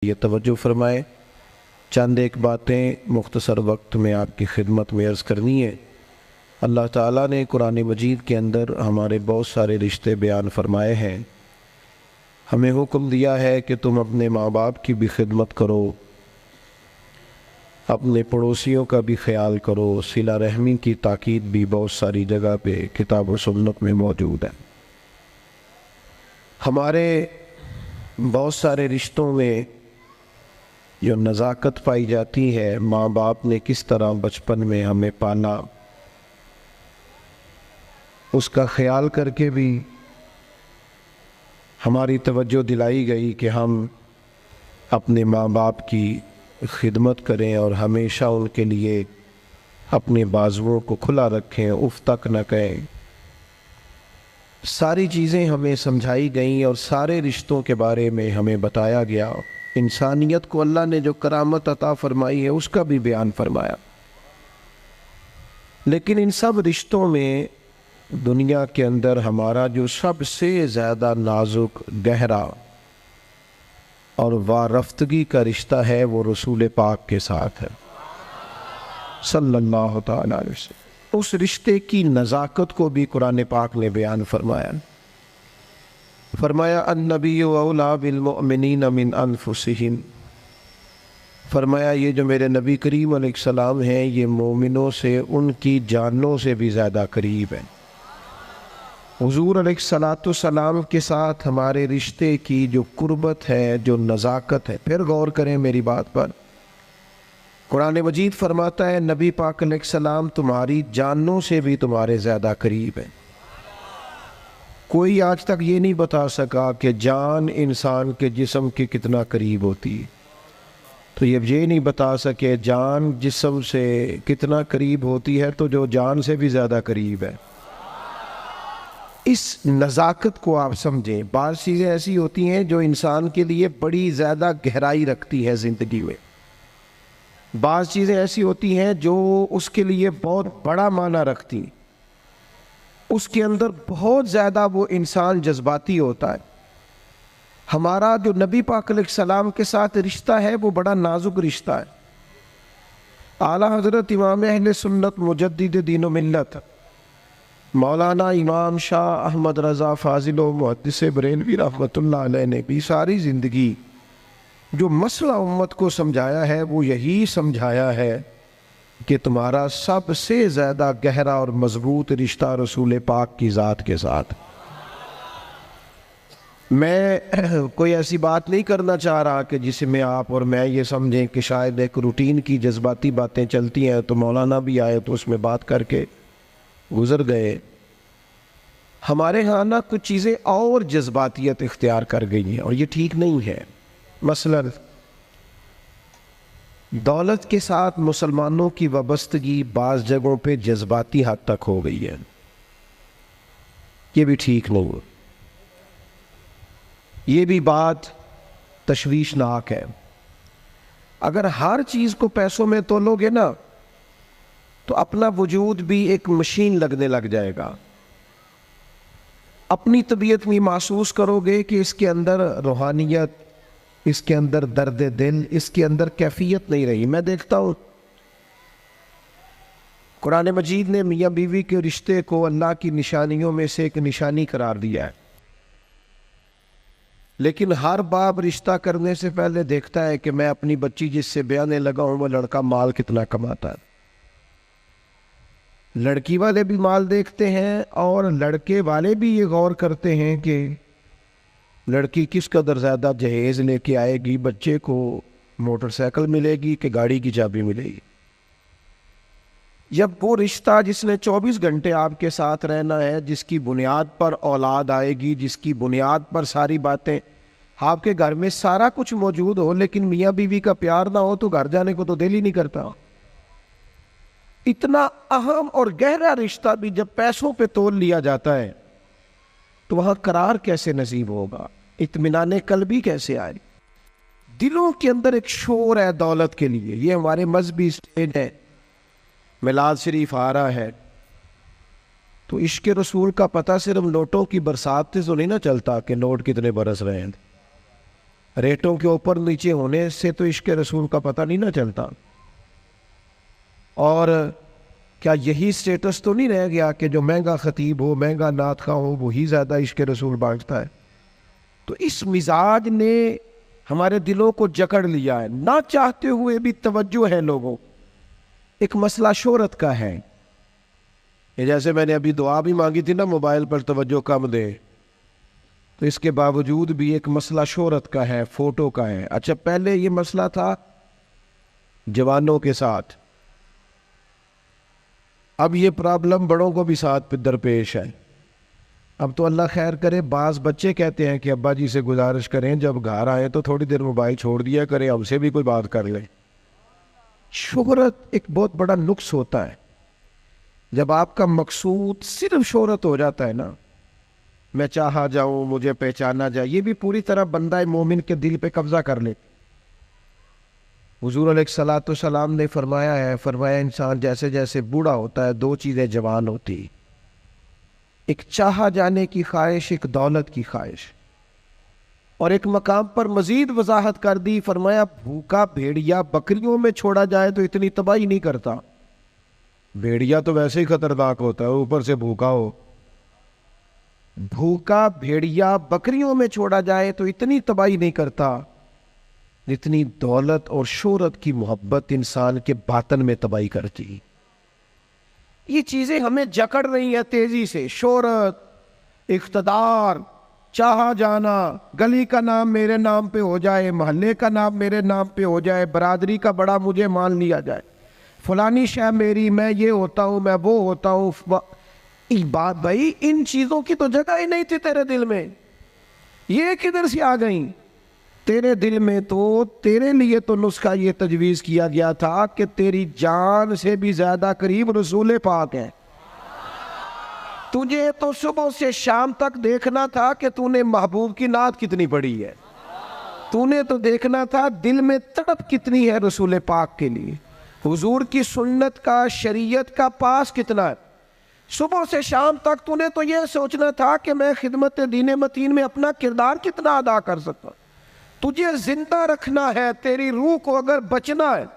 ये तवज्जो फरमाएँ। चंद एक बातें मुख्तसर वक्त में आपकी खिदमत में अर्ज़ करनी है। अल्लाह ताला ने कुरान मजीद के अंदर हमारे बहुत सारे रिश्ते बयान फरमाए हैं। हमें हुक्म दिया है कि तुम अपने माँ बाप की भी खिदमत करो, अपने पड़ोसियों का भी ख्याल करो। सिला रहमी की ताकीद भी बहुत सारी जगह पे किताब और सुन्नत में मौजूद है। हमारे बहुत सारे रिश्तों में जो नज़ाकत पाई जाती है, माँ बाप ने किस तरह बचपन में हमें पाला, उसका ख्याल करके भी हमारी तवज्जो दिलाई गई कि हम अपने माँ बाप की खिदमत करें और हमेशा उनके लिए अपने बाजुओं को खुला रखें, उफ तक न कहें। सारी चीज़ें हमें समझाई गईं और सारे रिश्तों के बारे में हमें बताया गया। इंसानियत को अल्लाह ने जो करामत अता फरमाई है उसका भी बयान फरमाया। लेकिन इन सब रिश्तों में दुनिया के अंदर हमारा जो सबसे ज़्यादा नाजुक, गहरा और वारफ्तगी का रिश्ता है वो रसूल पाक के साथ है सल्लल्लाहु तआला अलैहि वसल्लम। उस रिश्ते की नज़ाकत को भी कुरान पाक ने बयान फरमाया अन्नबिय्यु औला बिल मुमिनीन मिन अनफुसिहिम। फरमाया ये जो मेरे नबी करीम अलैहिस्सलाम हैं ये मोमिनों से उनकी जानों से भी ज़्यादा करीब हैं। हुज़ूर अलैहिस्सलाम के साथ हमारे रिश्ते की जो कुर्बत है, जो नज़ाकत है, फिर गौर करें मेरी बात पर। कुरान मजीद फरमाता है नबी पाक अलैहिस्सलाम तुम्हारी जानों से भी तुम्हारे ज़्यादा करीब है। कोई आज तक ये नहीं बता सका कि जान इंसान के जिस्म के कितना करीब होती है, तो ये नहीं बता सके जान जिस्म से कितना करीब होती है, तो जो जान से भी ज़्यादा करीब है। इस नज़ाकत को आप समझें। बाज़ चीज़ें ऐसी होती हैं जो इंसान के लिए बड़ी ज़्यादा गहराई रखती है ज़िंदगी में, बाज़ चीज़ें ऐसी होती हैं जो उसके लिए बहुत बड़ा माना रखती, उसके अंदर बहुत ज़्यादा वो इंसान जज्बाती होता है। हमारा जो नबी पाक अलैहिस्सलाम के साथ रिश्ता है वो बड़ा नाजुक रिश्ता है। आला हज़रत इमाम अहले सुन्नत मुजद्दिद दीन व मिल्लत मौलाना इमाम शाह अहमद रज़ा फ़ाज़िल व मुहद्दिस बरेलवी रहमतुल्लाह अलैह ने भी सारी ज़िंदगी जो मसला उम्मत को समझाया है वो यही समझाया है कि तुम्हारा सबसे ज़्यादा गहरा और मजबूत रिश्ता रसूल पाक की ज़ात के साथ। मैं कोई ऐसी बात नहीं करना चाह रहा कि जिसमें आप और मैं ये समझें कि शायद एक रूटीन की जज्बाती बातें चलती हैं तो मौलाना भी आए तो उसमें बात करके गुज़र गए। हमारे यहाँ ना कुछ चीज़ें और जज्बातियत इख्तियार कर गई हैं और ये ठीक नहीं है। मसलन दौलत के साथ मुसलमानों की वाबस्तगी बाज़ जगहों पे जज्बाती हद तक हो गई है, ये भी ठीक नहीं। ये भी बात तशवीशनाक है। अगर हर चीज़ को पैसों में तोलोगे ना तो अपना वजूद भी एक मशीन लगने लग जाएगा। अपनी तबीयत में महसूस करोगे कि इसके अंदर रूहानियत, इसके अंदर दर्द दिल, इसके अंदर कैफियत नहीं रही। मैं देखता हूँ कुरान मजीद ने मियाँ बीवी के रिश्ते को अल्लाह की निशानियों में से एक निशानी करार दिया है, लेकिन हर बाप रिश्ता करने से पहले देखता है कि मैं अपनी बच्ची जिससे ब्याने लगा हूँ वो लड़का माल कितना कमाता है। लड़की वाले भी माल देखते हैं और लड़के वाले भी ये गौर करते हैं कि लड़की किस कदर ज़्यादा जहेज़ लेके आएगी, बच्चे को मोटरसाइकिल मिलेगी कि गाड़ी की चाबी मिलेगी। जब वो रिश्ता जिसने 24 घंटे आपके साथ रहना है, जिसकी बुनियाद पर औलाद आएगी, जिसकी बुनियाद पर सारी बातें, आपके घर में सारा कुछ मौजूद हो लेकिन मियाँ बीवी का प्यार ना हो तो घर जाने को तो दिल ही नहीं करता। इतना अहम और गहरा रिश्ता भी जब पैसों पे तोल लिया जाता है तो वहां करार कैसे नसीब होगा, इत्मीनान कल्बी कैसे आए। दिलों के अंदर एक शोर है दौलत के लिए। ये हमारे मजहबी स्टेट है, मिलाद शरीफ आ रहा है तो इश्क रसूल का पता सिर्फ नोटों की बरसात से तो नहीं ना चलता कि नोट कितने बरस रहे हैं। रेटों के ऊपर नीचे होने से तो इश्क रसूल का पता नहीं ना चलता। और क्या यही स्टेटस तो नहीं रह गया कि जो महंगा खतीब हो, महंगा नात खा हो, वही ज़्यादा इश्क रसूल बांटता है। तो इस मिजाज ने हमारे दिलों को जकड़ लिया है, ना चाहते हुए भी तवज्जो है लोगों। एक मसला शोहरत का है, ये जैसे मैंने अभी दुआ भी मांगी थी ना मोबाइल पर तवज्जो कम दे, तो इसके बावजूद भी एक मसला शोहरत का है, फोटो का है। अच्छा, पहले ये मसला था जवानों के साथ, अब ये प्रॉब्लम बड़ों को भी साथ दरपेश है। अब तो अल्लाह खैर करे, बाज बच्चे कहते हैं कि अब्बा जी से गुजारिश करें जब घर आए तो थोड़ी देर मोबाइल छोड़ दिया करें, हमसे भी कोई बात कर ले। शोहरत एक बहुत बड़ा नुक्स होता है। जब आपका मकसूद सिर्फ शोहरत हो जाता है ना, मैं चाहा जाऊं, मुझे पहचाना जाए, ये भी पूरी तरह बंदा मोमिन के दिल पे कब्जा कर ले। हुजूर अलैहिस्सलाम ने फरमाया है, फरमाया इंसान जैसे जैसे बूढ़ा होता है दो चीज़ें जवान होती, एक चाहा जाने की ख्वाहिश, एक दौलत की ख्वाहिश। और एक मकाम पर मजीद वजाहत कर दी, फरमाया भूखा भेड़िया बकरियों में छोड़ा जाए तो इतनी तबाही नहीं करता। भेड़िया तो वैसे ही खतरनाक होता है, ऊपर से भूखा हो। भूखा भेड़िया बकरियों में छोड़ा जाए तो इतनी तबाही नहीं करता जितनी दौलत और शोहरत की मोहब्बत इंसान के बातन में तबाही करती। ये चीजें हमें जकड़ रही है तेजी से। शोहरत, इख्तदार, चाहा जाना, गली का नाम मेरे नाम पे हो जाए, मोहल्ले का नाम मेरे नाम पे हो जाए, बरादरी का बड़ा मुझे मान लिया जाए, फलानी शय मेरी, मैं ये होता हूँ, मैं वो होता हूँ। बात भाई, इन चीजों की तो जगह ही नहीं थी तेरे दिल में, ये किधर से आ गई तेरे दिल में? तो तेरे लिए तो नुस्खा ये तजवीज़ किया गया था कि तेरी जान से भी ज्यादा करीब रसूल पाक है। तुझे तो सुबह से शाम तक देखना था कि तूने महबूब की नात कितनी पढ़ी है, तूने तो देखना था दिल में तड़प कितनी है रसूल पाक के लिए, हुजूर की सुन्नत का, शरीयत का पास कितना है। सुबह से शाम तक तूने तो ये सोचना था कि मैं खिदमत दीन मतीन में अपना किरदार कितना अदा कर सकता। तुझे जिंदा रखना है, तेरी रूह को अगर बचना है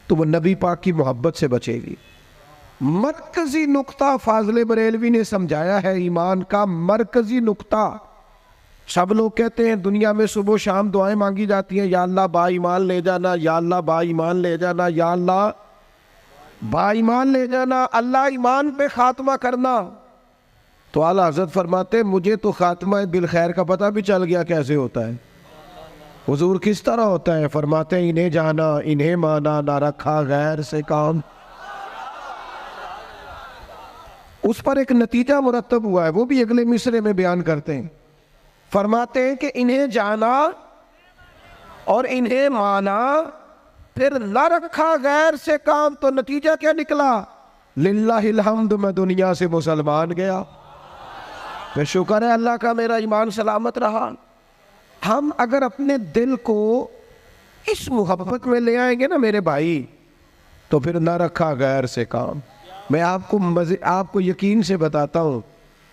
तो वो नबी पाक की मोहब्बत से बचेगी। मरकजी नुक्ता फाजले बरेलवी ने समझाया है, ईमान का मरकजी नुक्ता। सब लोग कहते हैं दुनिया में सुबह शाम दुआएं मांगी जाती हैं, या अल्लाह बा ईमान ले जाना, या अल्लाह बा ईमान ले जाना, या अल्लाह बा ईमान ले जाना, अल्लाह ईमान पे खात्मा करना। तो आला हज़रत फरमाते मुझे तो खात्मा बिल खैर का पता भी चल गया कैसे होता है। हुजूर किस तरह होता है? फरमाते इन्हें जाना, इन्हें माना, ना रखा गैर से काम। उस पर एक नतीजा मुरतब हुआ है, वो भी अगले मिसरे में बयान करते हैं। फरमाते हैं कि इन्हें जाना और इन्हें माना, फिर न रखा गैर से काम, तो नतीजा क्या निकला? लिल्लाहिल हम्द, मैं दुनिया से मुसलमान गया। फिर शुक्र है अल्लाह का मेरा ईमान सलामत रहा। हम अगर अपने दिल को इस मोहब्बत में ले आएंगे ना मेरे भाई, तो फिर ना रखा गैर से काम। मैं आपको यकीन से बताता हूँ,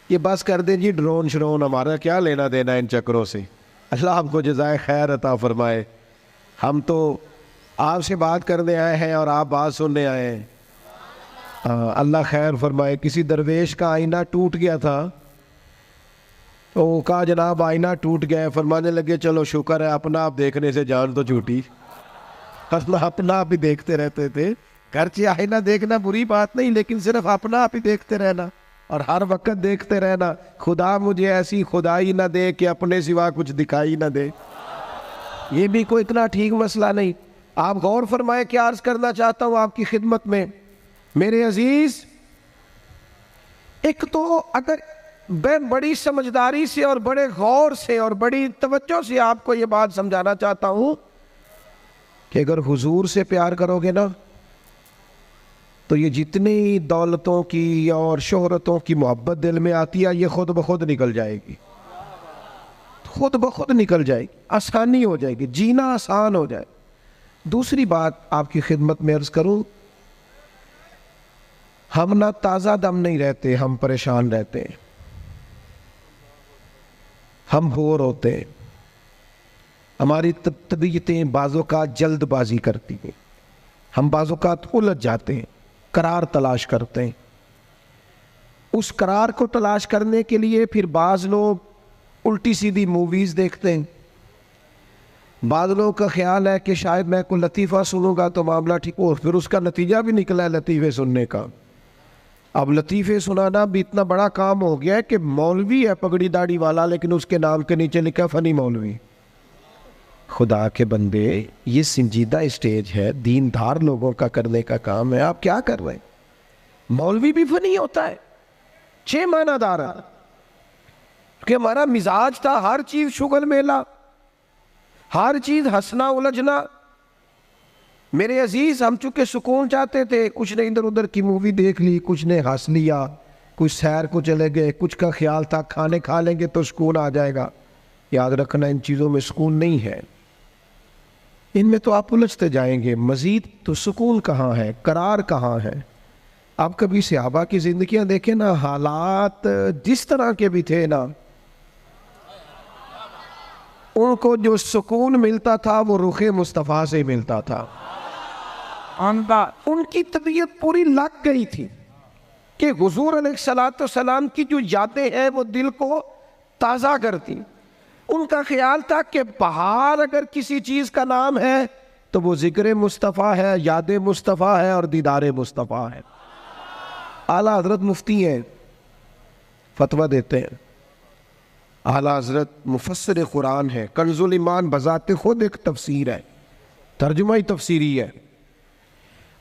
ये बस कर दे जी ड्रोन श्रोन, हमारा क्या लेना देना इन चक्रों से। अल्लाह हमको जज़ाए खैर अता फरमाए। हम तो आपसे बात करने आए हैं और आप बात सुनने आए हैं। अल्लाह खैर फरमाए। किसी दरवेश का आईना टूट गया था, तो कहा जनाब आईना टूट गया। फरमाने लगे चलो शुक्र है, अपना आप देखने से जान तो छूटी। अपना आप ही देखते रहते थे। घर से आईना देखना बुरी बात नहीं, लेकिन सिर्फ अपना आप ही देखते रहना और हर वक्त देखते रहना। खुदा मुझे ऐसी खुदाई ना दे कि अपने सिवा कुछ दिखाई ना दे, ये भी कोई इतना ठीक मसला नहीं। आप गौर फरमाए, क्या अर्ज करना चाहता हूँ आपकी खिदमत में मेरे अजीज। एक तो अगर मैं बड़ी समझदारी से और बड़े गौर से और बड़ी तवज्जो से आपको ये बात समझाना चाहता हूँ कि अगर हुजूर से प्यार करोगे ना, तो ये जितनी दौलतों की और शोहरतों की मोहब्बत दिल में आती है, ये खुद ब खुद निकल जाएगी, खुद ब खुद निकल जाएगी, आसानी हो जाएगी, जीना आसान हो जाए। दूसरी बात आपकी खिदमत में अर्ज करूं, हम ना ताज़ा दम नहीं रहते, हम परेशान रहते हैं, हम बोर होते हैं। हमारी तबीयतें बाज़ोकात जल्दबाजी करती हैं, हम बाज़ोकात उलझ जाते हैं, करार तलाश करते हैं। उस करार को तलाश करने के लिए फिर बाज़ लोग उल्टी सीधी मूवीज़ देखते हैं। बाज़ लोगों का ख्याल है कि शायद मैं कोई लतीफ़ा सुनूंगा तो मामला ठीक हो, फिर उसका नतीजा भी निकला है लतीफ़े सुनने का। अब लतीफ़े सुनाना भी इतना बड़ा काम हो गया है कि मौलवी है पगड़ी दाढ़ी वाला, लेकिन उसके नाम के नीचे लिखा फ़नी मौलवी। खुदा के बंदे, ये संजीदा स्टेज है, दीनदार लोगों का करने का काम है, आप क्या कर रहे हैं? मौलवी भी फनी होता है, 6 मानादार है कि हमारा मिजाज था हर चीज शुगल मेला, हर चीज हंसना उलझना। मेरे अजीज, हम चूंकि सुकून चाहते थे, कुछ ने इधर उधर की मूवी देख ली, कुछ ने हंस लिया, कुछ सैर को चले गए, कुछ का ख्याल था खाने खा लेंगे तो सुकून आ जाएगा। याद रखना, इन चीज़ों में सुकून नहीं है, इनमें तो आप उलझते जाएंगे। मजीद तो सुकून कहाँ है, करार कहाँ है? आप कभी सहाबा की जिंदगियां देखें ना, हालात जिस तरह के भी थे ना, उनको जो सुकून मिलता था वो रुखे मुस्तफ़ा से मिलता था। उनकी तबीयत पूरी लग गई थी कि हुजूर अलैहिस्सलाम की जो यादें हैं वो दिल को ताज़ा करती। उनका ख्याल था कि बाहर अगर किसी चीज़ का नाम है तो वो ज़िक्र मुस्तफ़ा है, याद मुस्तफ़ा है और दीदार मुस्तफ़ा है। आला हज़रत मुफ्ती हैं, फतवा देते हैं। आला हज़रत मुफस्सिर कुरान है, कंजुल ईमान बज़ाते खुद एक तफसीर है, तर्जुमा ही तफसीरी है।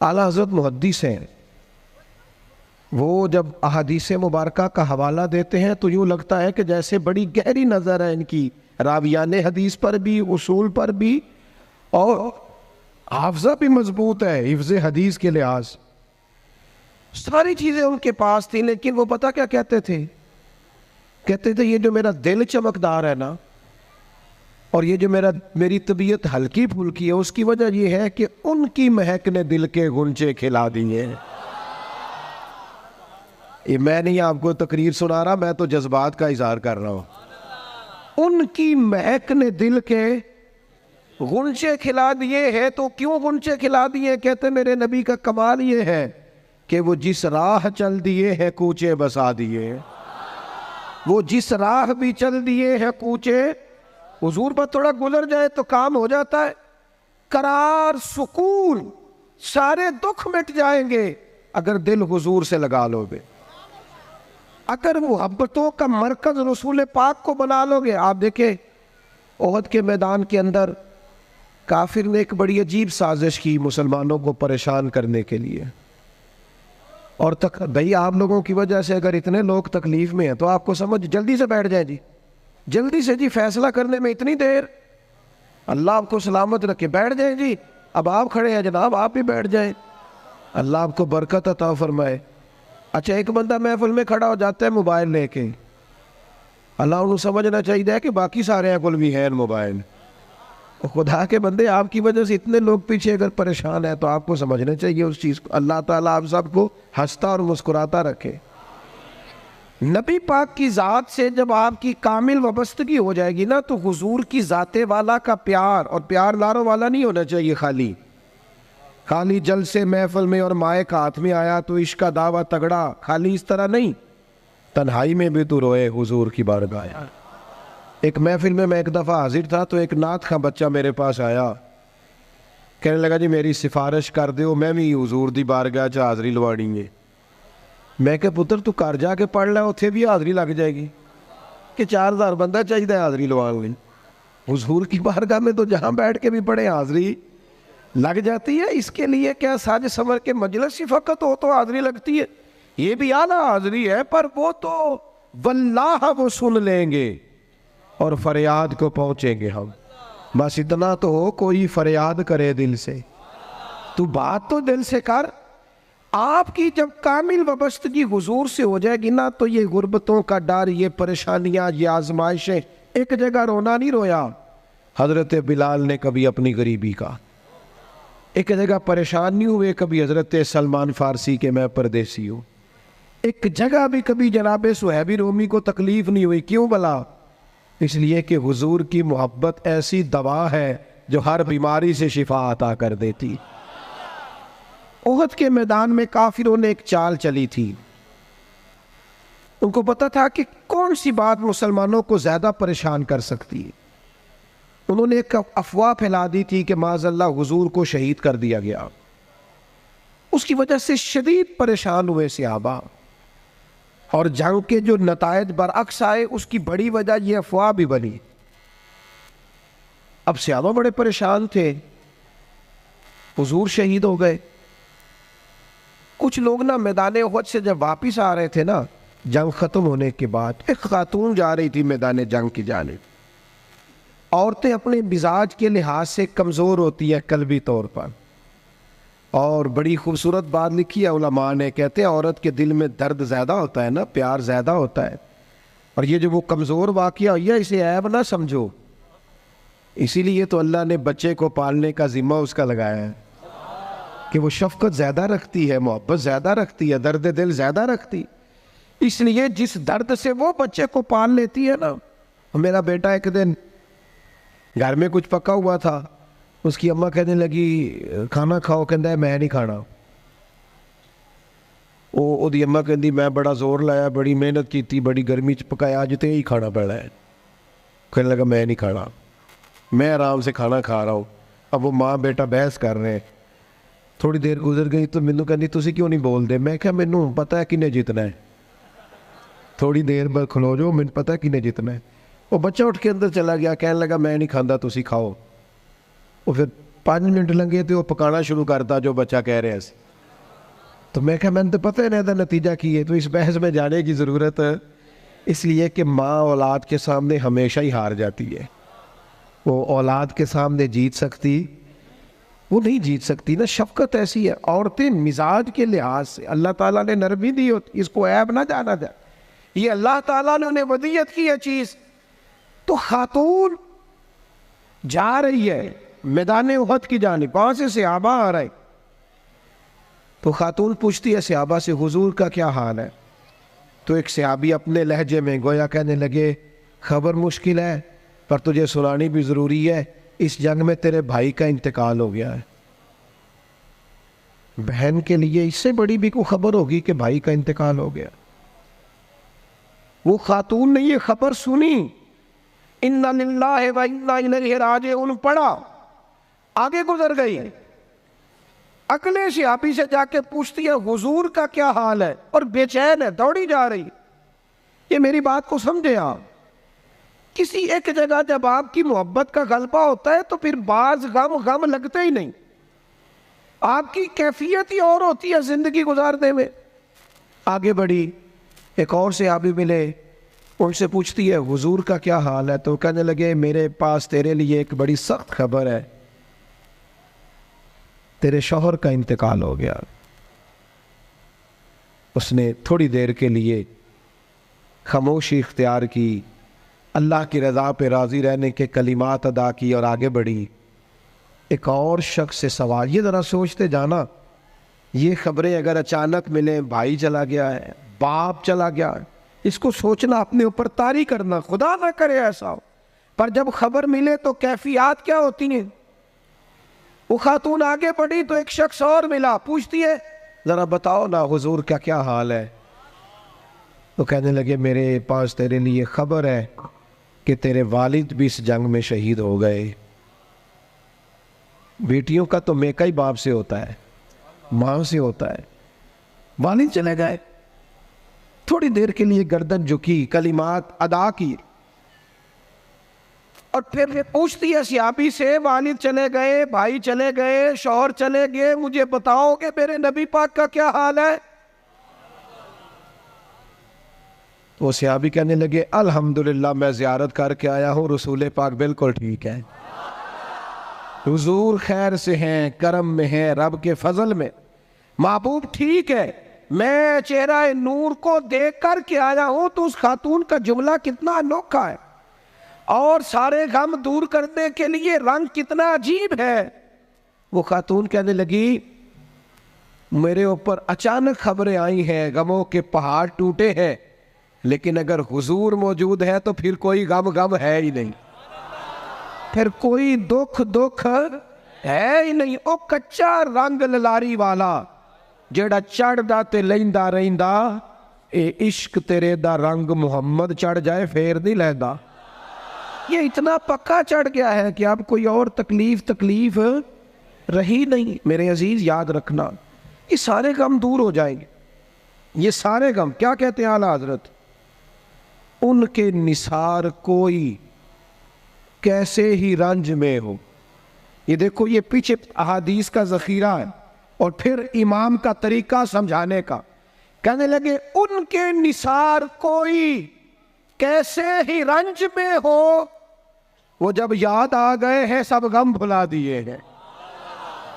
आला हज़रत मुहद्दिस हैं, वो जब अहादीस मुबारका का हवाला देते हैं तो यूँ लगता है कि जैसे बड़ी गहरी नज़र है इनकी, रावियान हदीस पर भी, उसूल पर भी, और हाफ़ज़ा भी मजबूत है हिफ्ज़ हदीस के लिहाज। सारी चीज़ें उनके पास थी, लेकिन वो पता क्या कहते थे? कहते थे ये जो मेरा दिल चमकदार है ना, और ये जो मेरी तबीयत हल्की फुल्की है, उसकी वजह ये है कि उनकी महक ने दिल के गुंचे खिला दिए। ये मैं नहीं आपको तकरीर सुना रहा, मैं तो जज्बात का इजहार कर रहा हूं। उनकी महक ने दिल के गुंचे खिला दिए हैं। तो क्यों गुंचे खिला दिए? कहते मेरे नबी का कमाल ये है कि वो जिस राह चल दिए हैं कूचे बसा दिए। वो जिस राह भी चल दिए हैं कूचे, हुजूर पर थोड़ा गुजर जाए तो काम हो जाता है। करार, सुकून, सारे दुख मिट जाएंगे अगर दिल हुजूर से लगा लोगे, अगर मुहब्बतों का मरकज रसूल पाक को बना लोगे। आप देखें ओहद के मैदान के अंदर काफिर ने एक बड़ी अजीब साजिश की मुसलमानों को परेशान करने के लिए। और तक भाई आप लोगों की वजह से अगर इतने लोग तकलीफ में हैं तो आपको समझ जल्दी से बैठ जाए जी, जल्दी से जी, फैसला करने में इतनी देर, अल्लाह आपको सलामत रखे, बैठ जाए जी। अब आप खड़े हैं जनाब, आप भी बैठ जाए, अल्लाह आपको बरकत अता फरमाए। अच्छा, एक बंदा महफिल में खड़ा हो जाता है मोबाइल लेके, अल्लाह उन्हें समझना चाहिए कि बाकी सारे कुल भी हैं मोबाइल। खुदा के बंदे, आपकी वजह से इतने लोग पीछे अगर परेशान है तो आपको समझना चाहिए उस चीज़ को। अल्लाह ताला आप सबको हंसता और मुस्कुराता रखे। नबी पाक की ज़ात से जब आपकी कामिल वाबस्तगी हो जाएगी ना, तो हुजूर की ज़ाते वाला का प्यार, और प्यार लारो वाला नहीं होना चाहिए खाली जल से महफिल में और मायक हाथ में आया तो इश्क का दावा तगड़ा, खाली इस तरह नहीं, तन्हाई में भी तो रोए हुजूर की बारगाह। एक महफिल में मैं एक दफ़ा हाजिर था तो एक नात का बच्चा मेरे पास आया, कहने लगा जी मेरी सिफारिश कर दो, मैं भी हुजूर दी बारगाह च हाज़री लवानी है। मैं क्या पुत्र तू घर जाके पढ़ लै, उत्थे भी हाज़री लग जाएगी कि 4000 बंदा चाहिए हाज़री लवाने। हुजूर की बारगाह में तो जहाँ बैठ के भी पढ़े हाज़री लग जाती है। इसके लिए क्या साज संवर के मजलिस ही फ़कत हो तो हाज़री लगती है? ये भी आला हाज़री है, पर वो तो वल्लाह वो सुन लेंगे और फरियाद को पहुँचेंगे हम। बस इतना तो हो, कोई फरियाद करे दिल से, तू बात तो दिल से कर। आपकी जब कामिल वाबस्तगी हुजूर से हो जाएगी ना, तो ये गुर्बतों का डर, ये परेशानियाँ, ये आजमाइशें, एक जगह रोना नहीं रोया हज़रत बिलाल ने कभी अपनी गरीबी का, एक जगह परेशान नहीं हुए कभी हज़रत सलमान फ़ारसी के मैं परदेसी हूँ, एक जगह भी कभी जनाब सुहैबी रोमी को तकलीफ़ नहीं हुई। क्यों भला? इसलिए कि हुजूर की मोहब्बत ऐसी दवा है जो हर बीमारी से शिफा अता कर देती। ओहद के मैदान में काफिरों ने एक चाल चली थी। उनको पता था कि कौन सी बात मुसलमानों को ज्यादा परेशान कर सकती है। उन्होंने एक अफवाह फैला दी थी कि माज़अल्लाह हुजूर को शहीद कर दिया गया। उसकी वजह से शदीद परेशान हुए सहाबा, और जंग के जो नतायज बरअक्स आए उसकी बड़ी वजह यह अफवाह भी बनी। अब सहाबा बड़े परेशान थे, हुजूर शहीद हो गए। कुछ लोग ना मैदान उहद से जब वापिस आ रहे थे ना, जंग खत्म होने के बाद, एक खातून जा रही थी मैदान जंग की जानिब। औरतें अपने मिजाज के लिहाज से कमज़ोर होती है कल्बी तौर पर, और बड़ी खूबसूरत बात लिखी है उलमा ने, कहते हैं औरत के दिल में दर्द ज़्यादा होता है ना, प्यार ज़्यादा होता है, और ये जो वो कमज़ोर वाक़या हुआ इसे ऐब ना समझो। इसीलिए तो अल्लाह ने बच्चे को पालने का ज़िम्मा उसका लगाया है कि वो शफ़क़त ज़्यादा रखती है, मोहब्बत ज़्यादा रखती है, दर्द दिल ज़्यादा रखती। इसलिए जिस दर्द से वो बच्चे को पाल लेती है ना। मेरा बेटा एक दिन घर में कुछ पका हुआ था, उसकी अम्मा कहने लगी खाना खाओ, कहता है मैं नहीं खाना। ओदी अम्मा कहती मैं बड़ा जोर लाया, बड़ी मेहनत की थी, बड़ी गर्मी च पकाया, अज तो यही खाना पड़ा है। कहने लगा मैं नहीं खाना, मैं आराम से खाना खा रहा हूँ। अब वो माँ बेटा बहस कर रहे हैं। थोड़ी देर गुजर गई तो मैनू कहती तुसी क्यों नहीं बोलते। मैं क्या मैनू पता है किन्ने जितना है, थोड़ी देर बाद खलो जाओ, मैनू पता है किन्ने जितना है। वो बच्चा उठ के अंदर चला गया, कहने लगा मैं नहीं खाता, तुसी खाओ। वो फिर 5 मिनट लगे तो वो पकाना शुरू करता जो बच्चा कह रहे हैं। तो मैं क्या मैंने तो पता है ना नतीजा की है, तो इस बहस में जाने की ज़रूरत है। इसलिए कि माँ औलाद के सामने हमेशा ही हार जाती है। वो औलाद के सामने जीत सकती, वो नहीं जीत सकती ना। शफकत ऐसी है। औरतें मिजाज के लिहाज से अल्लाह ताला ने नरमी दी होती, इसको ऐब ना जाना जाए, ये अल्लाह ताला ने उन्हें वदियत की है चीज़। तो खातून जा रही है मैदान उहद की जानिब, वहां से सहाबा आ रहे। तो खातून पूछती है सहाबा से हुजूर का क्या हाल है। तो एक सहाबी अपने लहजे में गोया कहने लगे खबर मुश्किल है पर तुझे सुनानी भी ज़रूरी है, इस जंग में तेरे भाई का इंतकाल हो गया है। बहन के लिए इससे बड़ी भी कोई खबर होगी कि भाई का इंतकाल हो गया। वो खातून ने ये खबर सुनी, इन्ना लिल्लाहि व इन्ना इलैहि राजिऊन पढ़ा, आगे गुजर गई। अगले सहाबी से जाके पूछती है हुजूर का क्या हाल है, और बेचैन है, दौड़ी जा रही। ये मेरी बात को समझे आप। किसी एक जगह जब आपकी मोहब्बत का गलबा होता है तो फिर बाज गम लगते ही नहीं। आपकी कैफियत ही और होती है जिंदगी गुजारने में। आगे बढ़ी, एक और सहाबी मिले, उनसे पूछती है हुजूर का क्या हाल है। तो कहने लगे मेरे पास तेरे लिए एक बड़ी सख्त खबर है, तेरे शौहर का इंतकाल हो गया। उसने थोड़ी देर के लिए खामोशी इख्तियार की, अल्लाह की रज़ा पे राज़ी रहने के कलिमात अदा की और आगे बढ़ी। एक और शख्स से सवाल, ये ज़रा सोचते जाना, ये खबरें अगर अचानक मिले, भाई चला गया है, बाप चला गया है, इसको सोचना, अपने ऊपर तारी करना, खुदा ना करे ऐसा हो। पर जब खबर मिले तो कैफियत क्या होती है। वो खातून आगे बढ़ी तो एक शख्स और मिला, पूछती है ज़रा बताओ ना हुजूर का क्या हाल है। तो कहने लगे मेरे पास तेरे लिए खबर है कि तेरे वालिद भी इस जंग में शहीद हो गए। बेटियों का तो मेका ही बाप से होता है, माँ से होता है। वालिद चले गए। थोड़ी देर के लिए गर्दन झुकी, कलिमात अदा की, और फिर पूछती है सहाबी से वालिद चले गए, भाई चले गए, शौहर चले गए, मुझे बताओ कि मेरे नबी पाक का क्या हाल है। तो सहाबी कहने लगे अल्हम्दुलिल्लाह मैं ज़ियारत करके आया हूँ, रसूल पाक बिल्कुल ठीक है, हुजूर खैर से हैं, करम में हैं, रब के फजल में, महबूब ठीक है। मैं चेहरा नूर को देख कर के आया हूँ। तो उस खातून का जुमला कितना अनोखा है, और सारे गम दूर करने के लिए रंग कितना अजीब है। वो खातून कहने लगी मेरे ऊपर अचानक खबरें आई हैं, गमों के पहाड़ टूटे हैं, लेकिन अगर हुजूर मौजूद है तो फिर कोई गम गम है ही नहीं, फिर कोई दुख दुख है ही नहीं। ओ कच्चा रंग ललारी वाला जेड़ा चढ़दा ते लैंदा रहिंदा, ए इश्क तेरे दा रंग मुहम्मद चढ़ जाए फिर नहीं लैंदा। ये इतना पक्का चढ़ गया है कि अब कोई और तकलीफ रही नहीं। मेरे अजीज याद रखना, ये सारे गम दूर हो जाएंगे। ये सारे गम क्या कहते हैं आला हजरत, उनके निसार कोई कैसे ही रंज में हो। ये देखो, ये पीछे अहादीस का जखीरा है और फिर इमाम का तरीका समझाने का। कहने लगे उनके निसार कोई कैसे ही रंज में हो, वो जब याद आ गए हैं सब गम भुला दिए हैं।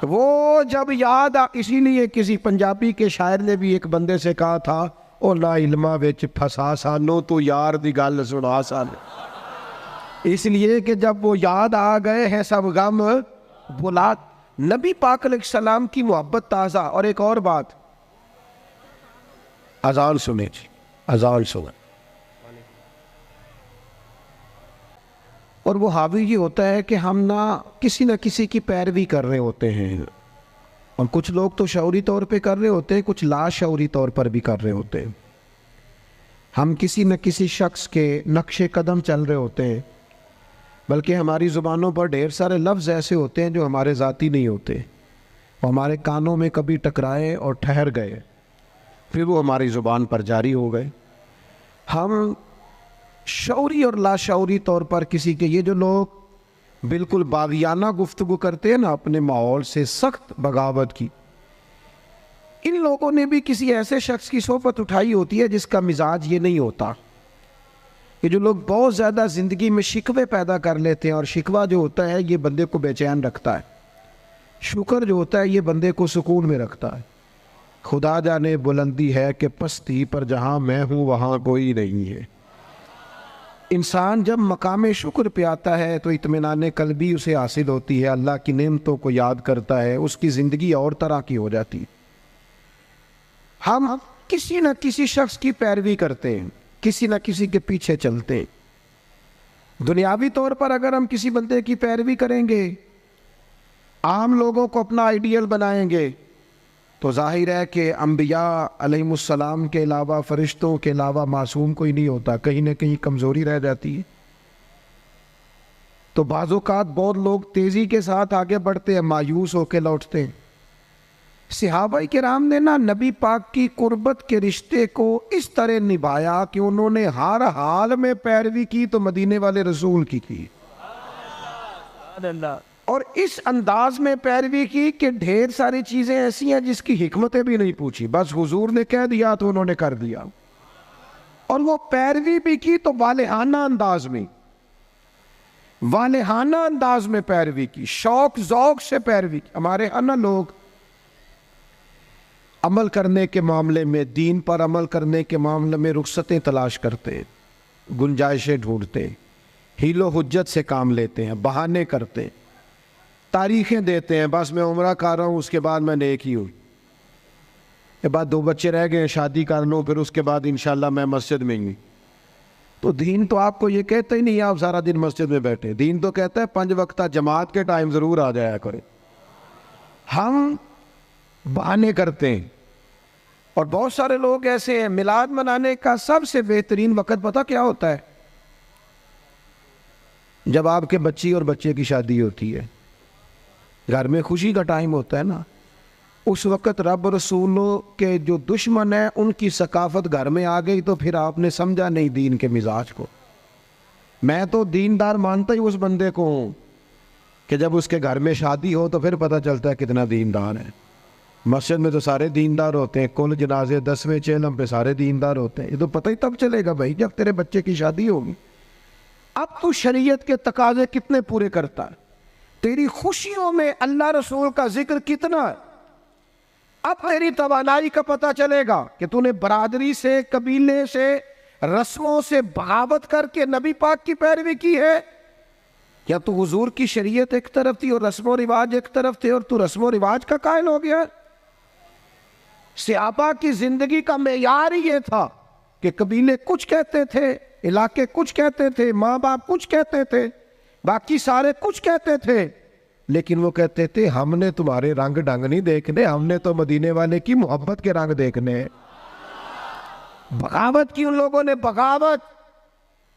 वो जब याद इसीलिए किसी पंजाबी के शायर ने भी एक बंदे से कहा था, ओ ना इल्मा विच फसा सानू तू यार दी गल सुना सानू। इसलिए कि जब वो याद आ गए हैं सब गम भुला। नबी पाक अलैहिस्सलाम की मोहब्बत ताज़ा। और एक और बात, अजान सुने जी, अजान सुने। और वो हावी ये होता है कि हम ना किसी की पैरवी कर रहे होते हैं, और कुछ लोग तो शऊरी तौर पे कर रहे होते हैं, कुछ लाशऊरी तौर पर भी कर रहे होते हैं। हम किसी न किसी शख्स के नक्शे कदम चल रहे होते हैं, बल्कि हमारी ज़ुबानों पर ढेर सारे लफ्ज़ ऐसे होते हैं जो हमारे ज़ाती नहीं होते, वो हमारे कानों में कभी टकराए और ठहर गए, फिर वो हमारी ज़ुबान पर जारी हो गए। हम शऊरी और लाशऊरी तौर पर किसी के, ये जो लोग बिल्कुल बागियाना गुफ्तगू करते हैं ना अपने माहौल से, सख्त बगावत की, इन लोगों ने भी किसी ऐसे शख्स की सोबत उठाई होती है जिसका मिजाज ये नहीं होता। ये जो लोग बहुत ज़्यादा ज़िंदगी में शिकवे पैदा कर लेते हैं, और शिकवा जो होता है ये बंदे को बेचैन रखता है, शुक्र जो होता है ये बंदे को सुकून में रखता है। खुदा जाने बुलंदी है कि पस्ती पर जहाँ मैं हूँ वहाँ कोई नहीं है। इंसान जब मकाम शुक्र पे आता है तो इत्मीनान कल्बी उसे हासिल होती है, अल्लाह की नेमतों को याद करता है, उसकी ज़िंदगी और तरह की हो जाती है। हम किसी न किसी शख्स की पैरवी करते हैं, किसी न किसी के पीछे चलते हैं। दुनियावी तौर पर अगर हम किसी बंदे की पैरवी करेंगे, आम लोगों को अपना आइडियल बनाएंगे, तो जाहिर है कि अम्बिया अलैहिमुस्सलाम के अलावा, फरिश्तों के अलावा मासूम कोई नहीं होता, कहीं ना कहीं कमज़ोरी रह जाती है। तो बाज़-औक़ात बहुत लोग तेज़ी के साथ आगे बढ़ते हैं, मायूस होकर लौटते हैं। सहाबा किराम ने ना नबी पाक की कुर्बत के रिश्ते को इस तरह निभाया कि उन्होंने हर हाल में पैरवी की तो मदीने वाले रसूल की और इस अंदाज में पैरवी की कि ढेर सारी चीज़ें ऐसी हैं जिसकी हिकमतें भी नहीं पूछी, बस हुजूर ने कह दिया तो उन्होंने कर दिया। और वो पैरवी भी की तो वालेहाना अंदाज में, वालेहाना अंदाज में पैरवी की, शौक ज़ौक़ से पैरवी की। हमारे यहाँ ना लोग अमल करने के मामले में, दीन पर अमल करने के मामले में रुखसतें तलाश करते, गुंजाइशें ढूंढते, हीलो हुज्जत से काम लेते हैं, बहाने करते, तारीखें देते हैं, बस मैं उम्रा कर रहा हूँ उसके बाद मैं नेक ही हूँ, के बाद 2 बच्चे रह गए शादी कर लूँ, फिर उसके बाद इंशाल्लाह मैं मस्जिद में ही। तो दीन तो आपको ये कहता ही नहीं आप सारा दिन मस्जिद में बैठे, दीन तो कहता है 5 वक्ता जमात के टाइम ज़रूर आ जाया करें। हम बहाने करते हैं। और बहुत सारे लोग ऐसे हैं, मिलाद मनाने का सबसे बेहतरीन वक़्त पता क्या होता है? जब आपके बच्ची और बच्चे की शादी होती है, घर में खुशी का टाइम होता है ना, उस वक़्त रब रसूलों के जो दुश्मन है उनकी सकाफत घर में आ गई, तो फिर आपने समझा नहीं दीन के मिजाज को। मैं तो दीनदार मानता ही उस बंदे को हूँ कि जब उसके घर में शादी हो तो फिर पता चलता है कितना दीनदार है। मस्जिद में तो सारे दीनदार होते हैं, कुल जनाजे 10वें चेलम पे सारे दीनदार होते हैं। ये तो पता ही तब चलेगा भाई जब तेरे बच्चे की शादी होगी। अब तू शरीयत के तकाजे कितने पूरे करता है, तेरी खुशियों में अल्लाह रसूल का जिक्र कितना है। अब तेरी तवानाई का पता चलेगा कि तूने बरादरी से, कबीले से, रस्मों से बगावत करके नबी पाक की पैरवी की है, या तू हुजूर की शरीयत एक तरफ थी और रस्मों रिवाज एक तरफ थे और तू रस्मों रिवाज का कायल हो गया। सहाबा की जिंदगी का मेयार ही ये था कि कबीले कुछ कहते थे, इलाके कुछ कहते थे, माँ बाप कुछ कहते थे, बाकी सारे कुछ कहते थे, लेकिन वो कहते थे हमने तुम्हारे रंग ढंग नहीं देखने, हमने तो मदीने वाले की मोहब्बत के रंग देखने हैं। बगावत की उन लोगों ने, बगावत।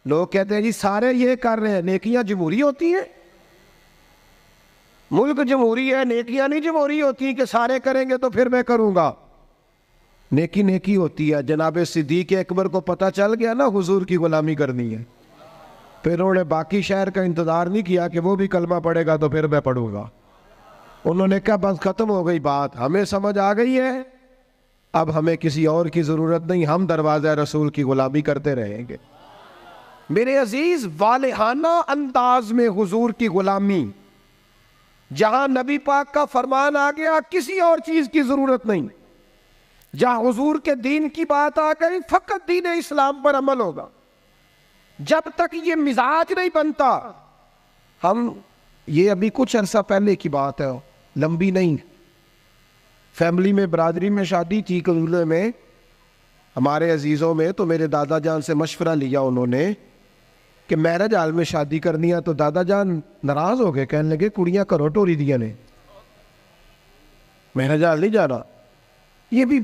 लोग कहते हैं जी सारे ये कर रहे हैं, नेकियां जमहूरी होती हैं? मुल्क जमहूरी है, नेकियां नहीं जमहूरी होती कि सारे करेंगे तो फिर मैं करूंगा। नेकी नेकी होती है। जनाब सिद्दीक अकबर को पता चल गया ना हुजूर की गुलामी करनी है, फिर उन्होंने बाकी शहर का इंतजार नहीं किया कि वो भी कलमा पढ़ेगा तो फिर मैं पढ़ूंगा। उन्होंने कहा बस खत्म हो गई बात, हमें समझ आ गई है, अब हमें किसी और की जरूरत नहीं, हम दरवाज़ा रसूल की गुलामी करते रहेंगे। मेरे अजीज, वालिहाना अंदाज में हुजूर की गुलामी, जहां नबी पाक का फरमान आ गया किसी और चीज की जरूरत नहीं, जहां हुजूर के दीन की बात आ गई फकत दीन इस्लाम पर अमल होगा। जब तक ये मिजाज नहीं बनता, हम, ये अभी कुछ अरसा पहले की बात है, लंबी नहीं, फैमिली में, बरादरी में शादी थी कबीले में हमारे अजीज़ों में, तो मेरे दादा जान से मशवरा लिया उन्होंने कि मैरिज हाल में शादी करनी है। तो दादा जान नाराज हो गए, कहने लगे कुड़ियाँ घरों टोरी दिया ने, मैरिज हाल नहीं जाना। ये भी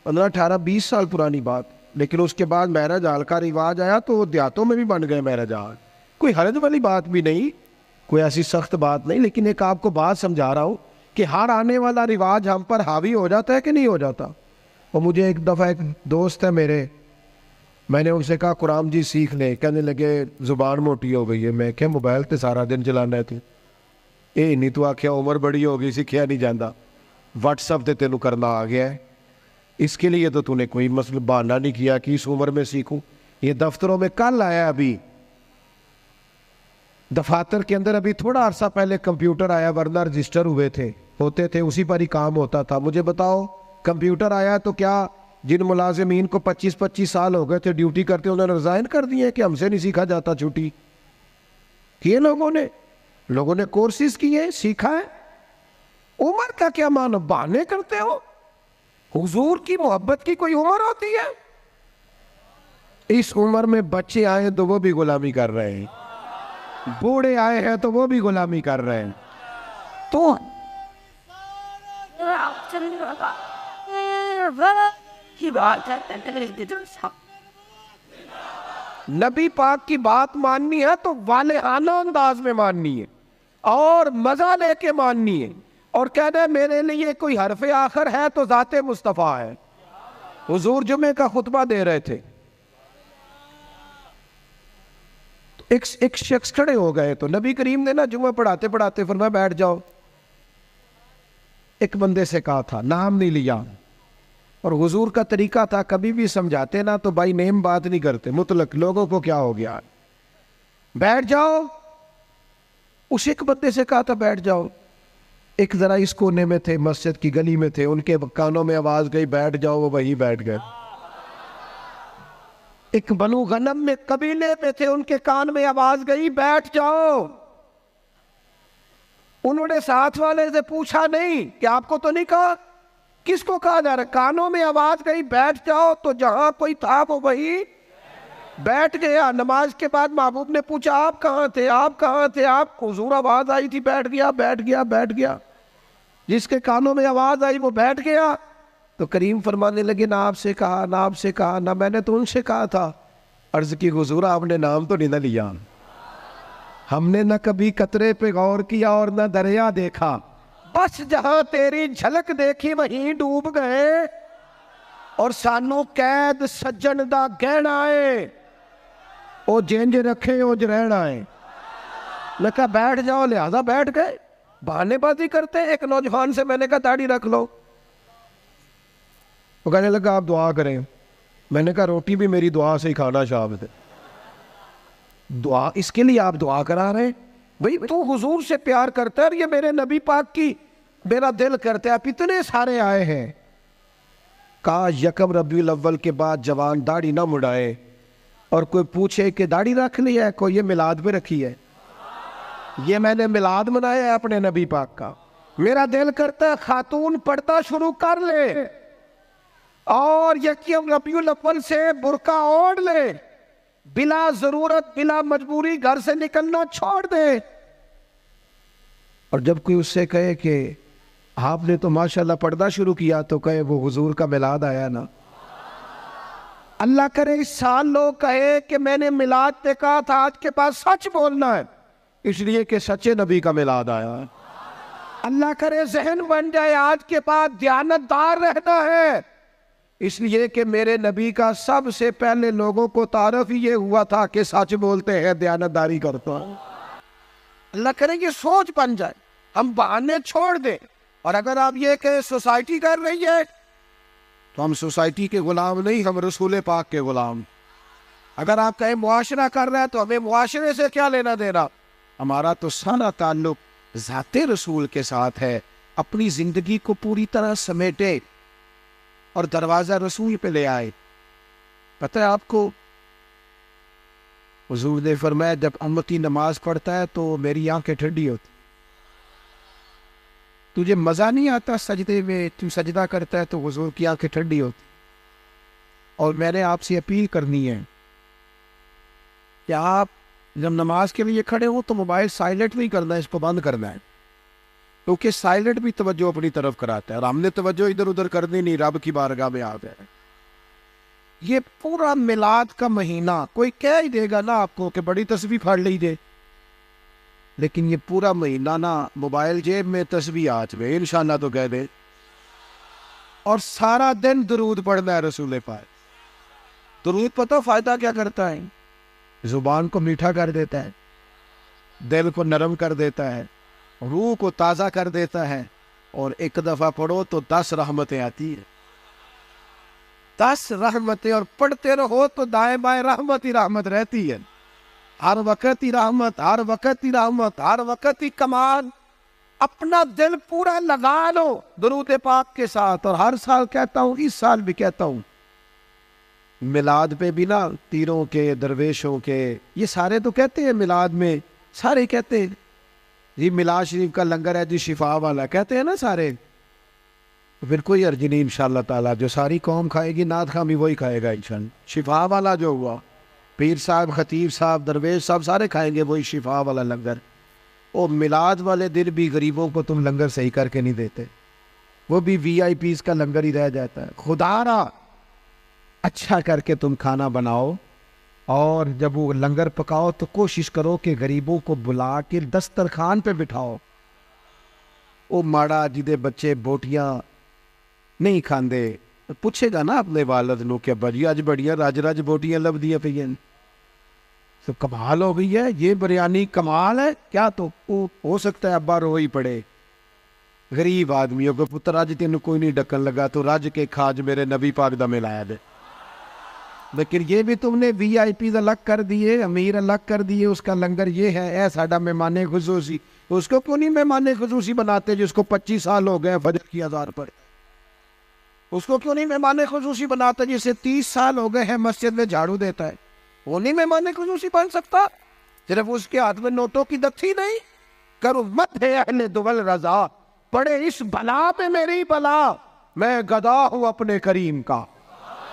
15-18-20 साल पुरानी बात। लेकिन उसके बाद मैरिज हाल का रिवाज आया तो देहातों में भी बन गए मैरिज हाल। कोई हरज वाली बात भी नहीं, कोई ऐसी सख्त बात नहीं, लेकिन एक आपको बात समझा रहा हूँ कि हर आने वाला रिवाज हम पर हावी हो जाता है कि नहीं हो जाता। और मुझे एक दफ़ा एक दोस्त है मेरे, मैंने उनसे कहा कुरान जी सीख ले, कहने लगे ज़ुबान मोटी हो गई है। मैं क्या मोबाइल तो सारा दिन चलाना है तू, ये नहीं तू आख्या उम्र बड़ी हो गई सीखिया नहीं जाता, व्हाट्सअप ते तेनू करना आ गया है, इसके लिए तो तूने कोई मतलब बहाना नहीं किया कि इस उम्र में सीखूं। ये दफ्तरों में कल आया, अभी दफातर के अंदर अभी थोड़ा अरसा पहले कंप्यूटर आया, वरना रजिस्टर हुए थे, होते थे, उसी पर ही काम होता था। मुझे बताओ कंप्यूटर आया तो क्या जिन मुलाजिमीन को 25-25 साल हो गए थे ड्यूटी करते, उन्होंने रिजाइन कर दिए कि हमसे नहीं सीखा जाता, छुट्टी किए लोगों ने कोर्सेज किए, सीखा है। उम्र का क्या मानो, बहाने करते हो। हुजूर की मोहब्बत की कोई उम्र होती है? इस उम्र में बच्चे आए तो वो भी गुलामी कर रहे हैं, बूढ़े आए हैं तो वो भी गुलामी कर रहे हैं। तो नबी पाक की बात माननी है तो वालेहाना अंदाज में माननी है और मजा लेके माननी है, और कहना है मेरे लिए कोई हरफ आखिर है तो ज़ाते मुस्तफ़ा है। हुजूर जुमे का खुतबा दे रहे थे, एक शख्स खड़े हो गए, तो नबी करीम ने ना जुम्मा पढ़ाते पढ़ाते फरमाया बैठ जाओ। एक बंदे से कहा था, नाम नहीं लिया, और हुजूर का तरीका था कभी भी समझाते ना तो भाई नेम बात नहीं करते, मुतलक लोगों को क्या हो गया, बैठ जाओ। उस एक बंदे से कहा था बैठ जाओ, एक जरा इस कोने में थे, मस्जिद की गली में थे, उनके कानों में आवाज गई बैठ जाओ, वो वही बैठ गए। एक बनु गनम में कबीले में थे, उनके कान में आवाज गई बैठ जाओ। उन्होंने साथ वाले से पूछा नहीं कि आपको तो नहीं कहा, किसको कहा जा रहा, कानों में आवाज गई बैठ जाओ, तो जहां कोई था वो वही बैठ गया। नमाज के बाद महबूब ने पूछा आप कहाँ थे, आप कहाँ थे, आप, हुजूर आवाज आई थी बैठ गया, बैठ गया, बैठ गया। जिसके कानों में आवाज आई वो बैठ गया। तो करीम फरमाने लगे ना आपसे कहा, ना आपसे कहा, ना मैंने तो उनसे कहा था। अर्ज की हुजूर आपने नाम तो नहीं ना लिया, हमने न कभी कतरे पे गौर किया और न दरिया देखा, बस जहां तेरी झलक देखी वहीं डूब गए, और सानू कैद सज्जन दा गहना है, ओ जिंज रखे ओ रहना है। लगा बैठ जाओ, लिहाजा बैठ गए। बहानेबाजी करते। एक नौजवान से मैंने कहा दाढ़ी रख लो, वो कहने लगा आप दुआ करें। मैंने कहा रोटी भी मेरी दुआ से ही खाना शाम से, दुआ इसके लिए आप दुआ करा रहे हैं भाई, तू हुजूर से प्यार करता है और ये मेरे नबी पाक की मेरा दिल करता है। आप इतने सारे आए हैं, कहा यकम रबीउल अव्वल के बाद जवान दाढ़ी ना मुड़ाए और कोई पूछे कि दाढ़ी रख ली है, कोई ये मिलाद पे रखी है, ये मैंने मिलाद मनाया है अपने नबी पाक का। मेरा दिल करता है खातून पर्दा शुरू कर ले, और यकीन रबीउल अव्वल से बुर्का ओढ़ ले, बिला जरूरत बिला मजबूरी घर से निकलना छोड़ दे। और जब कोई उससे कहे कि आपने तो माशाल्लाह पर्दा शुरू किया, तो कहे वो हुजूर का मिलाद आया ना। अल्लाह करे इस साल लोग कहे कि मैंने मिलाद पे कहा था, आज के पास सच बोलना है, इसलिए कि सच्चे नबी का मिलाद आया है। अल्लाह करे जहन बन जाए आज के बाद दयानतदार रहना है, इसलिए कि मेरे नबी का सबसे पहले लोगों को तारफ ही ये हुआ था कि सच बोलते हैं, दयानतदारी करता है। अल्लाह करे ये सोच बन जाए, हम बहाने छोड़ दें। और अगर आप ये कि सोसाइटी कर रही है, तो हम सोसाइटी के गुलाम नहीं, हम रसूल पाक के गुलाम। अगर आप कहें मुआशरा कर रहे हैं, तो हमें मुआशरे से क्या लेना देना, हमारा तो सारा ताल्लुक ज़ाते रसूल के साथ है। अपनी जिंदगी को पूरी तरह समेटे और दरवाजा रसूल पे ले आए। पता है आपको, हुजूर ने फरमाया जब उम्मती नमाज पढ़ता है तो मेरी आंखें ठंडी होती। तुझे मजा नहीं आता सजदे में, तू सजदा करता है तो हुजूर की आंखें ठंडी होती। और मैंने आपसे अपील करनी है कि आप जब नमाज के लिए खड़े हो तो मोबाइल साइलेंट नहीं करना है, इसको बंद करना है, क्योंकि साइलेंट भी तवज्जो अपनी तरफ कराता है और हमने तवज्जो इधर उधर करनी नहीं, रब की बारगाह में आ गए। ये पूरा मिलाद का महीना कोई कह ही देगा ना आपको कि बड़ी तस्बीह पढ़ लीजिए, लेकिन ये पूरा महीना ना मोबाइल जेब में तस्बीह हाथ में, इंशाअल्लाह तो कह दे, और सारा दिन दुरूद पढ़ना है रसूल पाक। दुरूद पता फायदा क्या करता है, जुबान को मीठा कर देता है, दिल को नरम कर देता है, रूह को ताज़ा कर देता है, और एक दफ़ा पढ़ो तो 10 रहमतें आती है, 10 रहमतें, और पढ़ते रहो तो दाएं बाएं रहमत ही रहमत रहती है। हर वक्त ही रहमत, हर वक्त ही रहमत, हर वक्त ही कमाल। अपना दिल पूरा लगा लो दुरूद पाक के साथ। और हर साल कहता हूँ, इस साल भी कहता हूँ, मिलाद पे भी ना तीरों के, दरवेशों के, ये सारे तो कहते हैं मिलाद में, सारे कहते हैं जी मिलाद शरीफ का लंगर है जी शिफा वाला, कहते हैं ना सारे। तो फिर कोई अर्ज नहीं, इंशाअल्लाह ताला जो सारी कौम खाएगी नात खां भी वही खाएगा इंशाअल्लाह। शिफा वाला जो हुआ, पीर साहब, खतीब साहब, दरवेश साहब सारे खाएंगे वही शिफा वाला लंगर। और मिलाद वाले दिन भी गरीबों को तुम लंगर सही करके नहीं देते, वो भी VIPs का लंगर ही रह जाता है। खुदारा अच्छा करके तुम खाना बनाओ, और जब वो लंगर पकाओ तो कोशिश करो कि गरीबों को बुला के दस्तरखान पे बिठाओ। वो माड़ा जिदे बच्चे बोटियां नहीं खाते, तो पूछेगा ना अपने वालद नो कि अब्बा जी अज बड़िया रज रज बोटियां लभदियां पईयां, तो कमाल हो गई है, ये बिरयानी कमाल है क्या। तो हो सकता है अब्बा रो ही पड़े, गरीब आदमियों को, पुत्र अज तेन कोई नहीं डकन लगा तो रज के खाज मेरे नबी पाक दा मिलाया दे। लेकिन ये भी तुमने VIPs अलग कर दिए, अमीर अलग कर दिए, उसका लंगर ये है, ऐ साडा मेहमान खुसूसी। उसको क्यों नहीं मेहमान खुसूसी बनाते जिसको 25 साल हो गए फजर की अज़ान पर? उसको क्यों नहीं मेहमान खुसूसी बनाते जिसे 30 साल हो गए हैं मस्जिद में झाड़ू देता है? वो नहीं मेहमान खुसूसी बन सकता? सिर्फ उसके हाथ में नोटों की दफ्ती नहीं, करो मत है अहले दुवल रजा, पड़े इस भला पे मेरी भला, मैं गदा हूं अपने करीम का।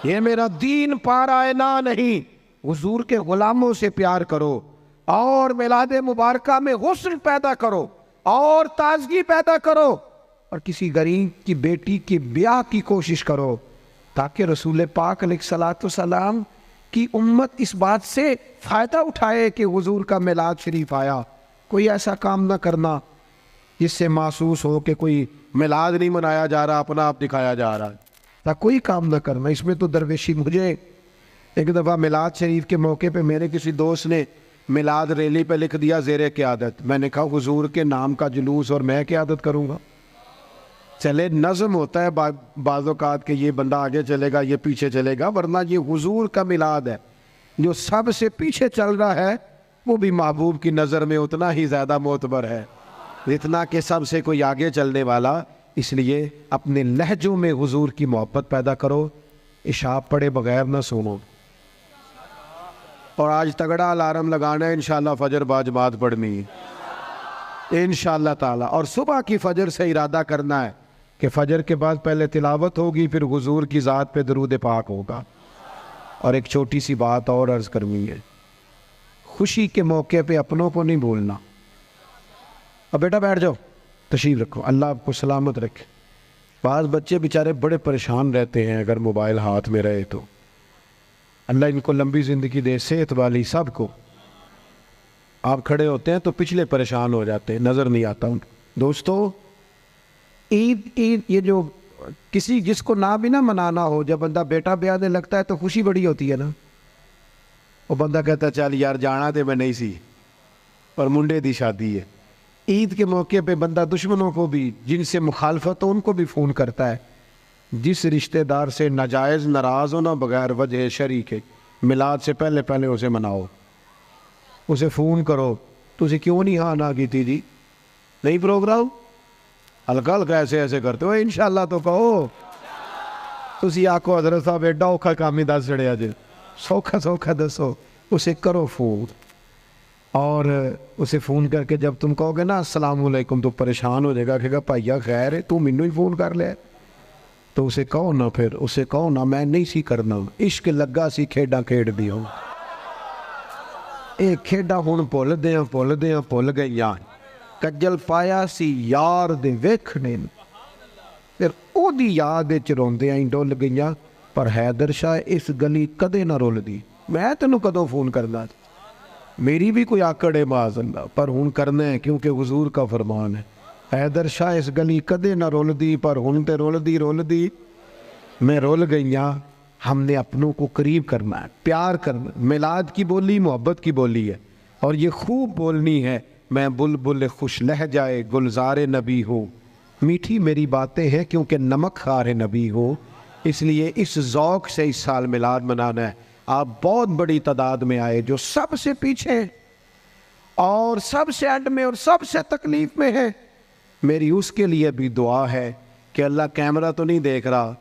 ये मेरा दीन पारायना नहीं, हुजूर के गुलामों से प्यार करो, और मिलाद मुबारका में हुस्न पैदा करो, और ताजगी पैदा करो, और किसी गरीब की बेटी की ब्याह की कोशिश करो, ताकि रसूल पाक अलैहिस्सलातु सलाम की उम्मत इस बात से फ़ायदा उठाए कि हुजूर का मिलाद शरीफ आया। कोई ऐसा काम ना करना जिससे महसूस हो कि कोई मिलाद नहीं मनाया जा रहा, अपना आप दिखाया जा रहा है, तो कोई काम ना करना। इसमें तो दरवेशी, मुझे एक दफ़ा मिलाद शरीफ के मौके पे मेरे किसी दोस्त ने मिलाद रैली पे लिख दिया ज़ेरे क़यादत। मैंने कहा हुजूर के नाम का जुलूस और मैं क़यादत करूँगा? चले नज़म होता है बाज़-औक़ात के ये बंदा आगे चलेगा ये पीछे चलेगा, वरना ये हुजूर का मिलाद है। जो सबसे पीछे चल रहा है वो भी महबूब की नज़र में उतना ही ज़्यादा मोतबर है जितना कि सबसे कोई आगे चलने वाला। इसलिए अपने लहजों में हुजूर की मोहब्बत पैदा करो, इशा पढ़े बगैर ना सुनो। और आज तगड़ा अलार्म लगाना है, इंशाअल्लाह फजर बाजमात पढ़नी है इंशाअल्लाह ताला। और सुबह की फजर से इरादा करना है कि फजर के बाद पहले तिलावत होगी, फिर हुजूर की ज़ात पे दरूद पाक होगा। और एक छोटी सी बात और अर्ज़ करनी है, खुशी के मौके पे अपनों को नहीं भूलना। अब बेटा बैठ जाओ, तशरीफ़ रखो, अल्लाह आपको सलामत रखे। बाज़ बच्चे बेचारे बड़े परेशान रहते हैं अगर मोबाइल हाथ में रहे तो। अल्लाह इनको लंबी ज़िंदगी दे, सेहत वाली सबको। आप खड़े होते हैं तो पिछले परेशान हो जाते हैं, नज़र नहीं आता उनको। दोस्तों, ईद ये जो किसी जिसको ना भी ना मनाना हो, जब बंदा बेटा ब्याहने लगता है तो खुशी बड़ी होती है ना। वो बंदा कहता है चल यार जाना तो मैं नहीं सी, पर मुंडे दी शादी है। ईद के मौके पे बंदा दुश्मनों को भी, जिनसे मुखालफत हो उनको भी फ़ोन करता है। जिस रिश्तेदार से नाजायज़ नाराज़ हो ना, बगैर वजह शरीक है, मिलाद से पहले पहले उसे मनाओ, उसे फ़ोन करो। तुझे क्यों नहीं हाँ ना की थी जी, नहीं प्रोग्राम हल्का हल्का ऐसे ऐसे करते हो, इंशाल्लाह तो कहो। तुसी आखो हज़रत साहब एडा औखा काम ही दस चढ़िया जे, सौखा सौखा दसो। उसे करो फ़ोन, और उसे फ़ोन करके जब तुम कहोगे ना अस्सलाम वालेकुम, तो परेशान हो जाएगा, कहेगा भाइया खैर है, तू मैनू ही फ़ोन कर लिया। तो उसे कहो ना, फिर उसे कहो ना मैं नहीं सी करना, इश्क लगा सी खेडा खेड दियो। ये खेडा हुण भुल गईयां, कज्जल पाया सी यार दे वेखने, फिर ओदी याद विच रोंदियां ही डुल गईयां। पर हैदर शाह इस गली कदे ना रुलदी, मैं तेनू कदों फ़ोन करना, मेरी भी कोई आकड़ है माज़अल्लाह, पर हुण करना है क्योंकि हुजूर का फरमान है। हैदर शाह इस गली कदे ना रुलदी, पर हुण ते रुलदी मैं रुल गईयां। हमने अपनों को करीब करना है, प्यार करना। मिलाद की बोली मोहब्बत की बोली है, और ये खूब बोलनी है। मैं बुलबुल खुश लहजाए गुलज़ारे नबी हूँ, मीठी मेरी बातें हैं क्योंकि नमक खारे नबी हो। इसलिए इस ज़ौक़ से इस साल मिलाद मनाना है। आप बहुत बड़ी तादाद में आए, जो सबसे पीछे और सबसे एंड में और सबसे तकलीफ़ में है। मेरी उसके लिए भी दुआ है कि अल्लाह कैमरा तो नहीं देख रहा,